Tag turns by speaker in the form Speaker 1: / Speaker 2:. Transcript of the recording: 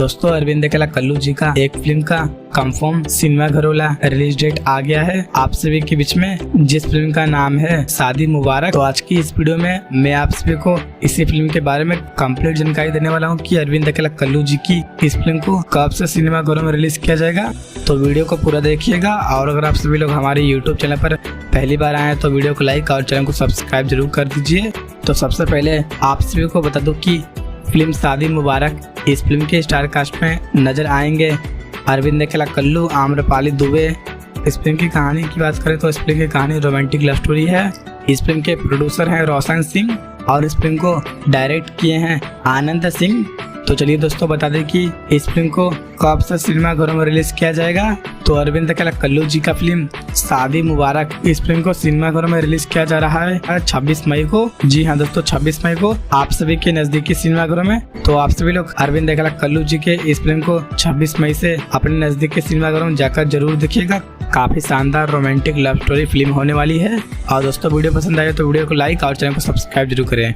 Speaker 1: दोस्तों अरविंद अकेला कल्लू जी का एक फिल्म का कंफर्म सिनेमा घरों रिलीज डेट आ गया है आप सभी के बीच में, जिस फिल्म का नाम है शादी मुबारक। तो आज की इस वीडियो में मैं आप सभी को इसी फिल्म के बारे में कंप्लीट जानकारी देने वाला हूं कि अरविंद अकेला कल्लू जी की इस फिल्म को कब से सिनेमा घरों में रिलीज किया जाएगा। तो वीडियो को पूरा देखिएगा और अगर आप सभी लोग हमारे यूट्यूब चैनल पर पहली बार आए तो वीडियो को लाइक और चैनल को सब्सक्राइब जरूर कर दीजिए। तो सबसे पहले आप सभी को बता दूं कि फिल्म शादी मुबारक, इस फिल्म के स्टार कास्ट में नजर आएंगे अरविंद अकेला कल्लू, आम्रपाली दुबे। इस फिल्म की कहानी की बात करें तो इस फिल्म की कहानी रोमांटिक लव स्टोरी है। इस फिल्म के प्रोड्यूसर हैं रोशन सिंह और इस फिल्म को डायरेक्ट किए हैं आनंद सिंह। तो चलिए दोस्तों बता दें कि इस फिल्म को कब से सिनेमा घरों में रिलीज किया जाएगा। तो अरविंद अकेला कल्लू जी का फिल्म शादी मुबारक, इस फिल्म को सिनेमा घरों में रिलीज किया जा रहा है 26 मई को। जी हाँ दोस्तों, 26 मई को आप सभी के नजदीकी सिनेमा घरों में। तो आप सभी लोग अरविंद अकेला कल्लू जी के इस फिल्म को 26 मई से अपने नजदीकी सिनेमा घरों में जाकर जरूर देखिएगा। काफी शानदार रोमांटिक लव स्टोरी फिल्म होने वाली है। और दोस्तों वीडियो पसंद आए तो वीडियो को लाइक और चैनल को सब्सक्राइब जरूर करें।